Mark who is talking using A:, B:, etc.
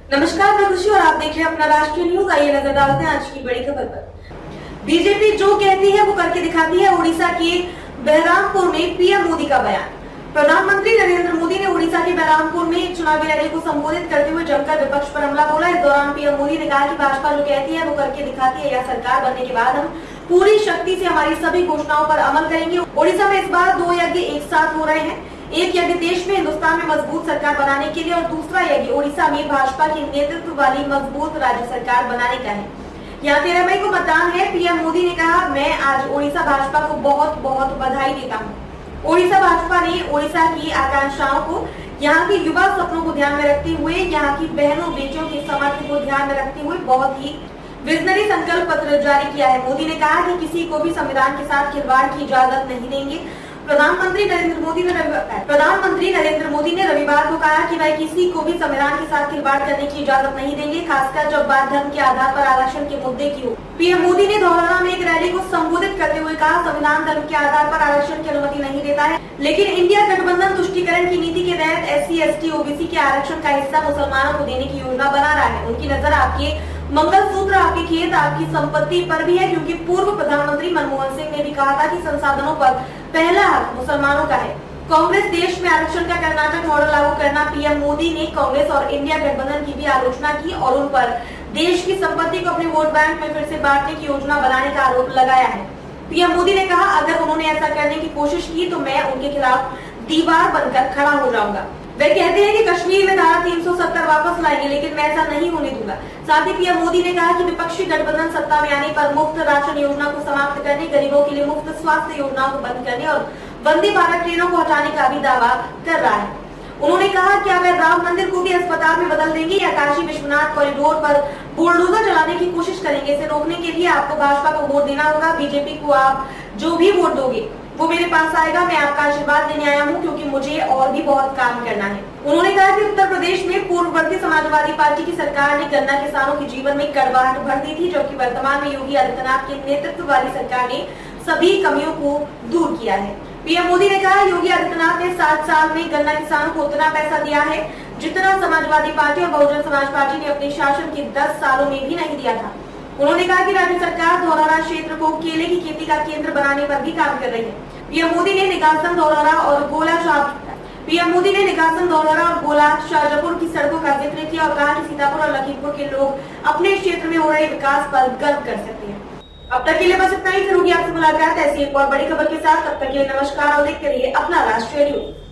A: नमस्कार, मैं खुशी और आप देख रहे हैं अपना राष्ट्रीय न्यूज। आइए नजर डालते हैं आज की बड़ी खबर पर। बीजेपी जो कहती है वो करके दिखाती है। उड़ीसा के बहरामपुर में पीएम मोदी का बयान। प्रधानमंत्री नरेंद्र मोदी ने उड़ीसा के बहरामपुर में एक चुनावी रैली को संबोधित करते हुए जमकर विपक्ष पर हमला बोला। इस दौरान पीएम मोदी ने कहा कि भाजपा जो कहती है वो करके दिखाती है। यह सरकार बनने के बाद हम पूरी शक्ति से हमारी सभी घोषणाओं पर अमल करेंगे। उड़ीसा में इस बार 2 यज्ञ एक साथ हो रहे हैं। एक यज्ञ देश में हिंदुस्तान में मजबूत सरकार बनाने के लिए और दूसरा यज्ञ उड़ीसा में भाजपा के नेतृत्व वाली मजबूत राज्य सरकार बनाने का है। यहाँ 13 मई को मतदान है। पीएम मोदी ने कहा, मैं आज उड़ीसा भाजपा को बहुत बहुत बधाई देता हूँ। उड़ीसा भाजपा ने उड़ीसा की आकांक्षाओं को, यहाँ के युवा सपनों को ध्यान में रखते हुए, यहाँ की बहनों बेटियों के समर्थन को ध्यान में रखते हुए बहुत ही विजनरी संकल्प पत्र जारी किया है। मोदी ने कहा कि किसी को भी संविधान के साथ खिलवाड़ की इजाजत नहीं देंगे। प्रधानमंत्री नरेंद्र मोदी ने रविवार को कहा कि वह किसी को भी संविधान के साथ खिलवाड़ करने की इजाजत नहीं देंगे, खासकर जब बात धर्म के आधार पर आरक्षण के मुद्दे की हो। पीएम मोदी ने धौलाना में एक रैली को संबोधित करते हुए कहा, संविधान धर्म के आधार पर आरक्षण की अनुमति नहीं देता है, लेकिन इंडिया गठबंधन तुष्टीकरण की नीति के तहत SC, ST, OBC के आरक्षण का हिस्सा मुसलमानों को देने की योजना बना रहा है। उनकी नजर आपके मंगलसूत्र, आपके खेत, आपकी संपत्ति पर भी है, क्योंकि पूर्व प्रधानमंत्री मनमोहन सिंह ने भी कहा था कि संसाधनों पर पहला हक मुसलमानों का है। कांग्रेस देश में आरक्षण का कर्नाटक मॉडल लागू करना। पीएम मोदी ने कांग्रेस और इंडिया गठबंधन की भी आलोचना की और उन पर देश की संपत्ति को अपने वोट बैंक में फिर से बांटने की योजना बनाने का आरोप लगाया है। पीएम मोदी ने कहा, अगर उन्होंने ऐसा करने की कोशिश की तो मैं उनके खिलाफ दीवार बनकर खड़ा हो जाऊंगा। वे कहते हैं कि कश्मीर में धारा 370 वापस लाएंगे, लेकिन मैं ऐसा नहीं होने दूंगा। साथ ही पीएम मोदी ने कहा कि विपक्षी गठबंधन सत्ता में आने पर मुफ्त राशन योजना को समाप्त करने, गरीबों के लिए मुफ्त स्वास्थ्य योजनाओं को बंद करने और वंदे भारत ट्रेनों को हटाने का भी दावा कर रहा है। उन्होंने कहा कि अगर राम मंदिर को भी अस्पताल में बदल देंगे या काशी विश्वनाथ कॉरिडोर पर बुलडोजर चलाने की कोशिश करेंगे, इसे रोकने के लिए आपको भाजपा को वोट देना होगा। बीजेपी को आप जो भी वोट दोगे वो मेरे पास आएगा। मैं आपका आशीर्वाद लेने आया हूँ, क्योंकि मुझे और भी बहुत काम करना है। उन्होंने कहा कि उत्तर प्रदेश में पूर्ववर्ती समाजवादी पार्टी की सरकार ने गन्ना किसानों के जीवन में कड़वाहट भर दी थी, जबकि वर्तमान में योगी आदित्यनाथ के नेतृत्व वाली सरकार ने सभी कमियों को दूर किया है। पीएम मोदी ने कहा, योगी आदित्यनाथ ने 7 साल में गन्ना किसानों को उतना पैसा दिया है जितना समाजवादी पार्टी और बहुजन समाज पार्टी ने अपने शासन के 10 सालों में भी नहीं दिया था। उन्होंने कहा कि राज्य सरकार धौलारा क्षेत्र को केले की खेती का केंद्र बनाने पर भी काम कर रही है। पीएम मोदी ने निगासन धौलारा और गोला शाहजहांपुर की सड़कों का जिक्र किया और कहा कि सीतापुर और लखीमपुर के लोग अपने क्षेत्र में हो रहे विकास पर गर्व कर सकते हैं। अब तक के लिए बस इतना ही। फिर होगी आपसे मुलाकात ऐसी एक और बड़ी खबर के साथ। तब तक के लिए नमस्कार और देखते रहिए अपना राष्ट्रीय न्यूज।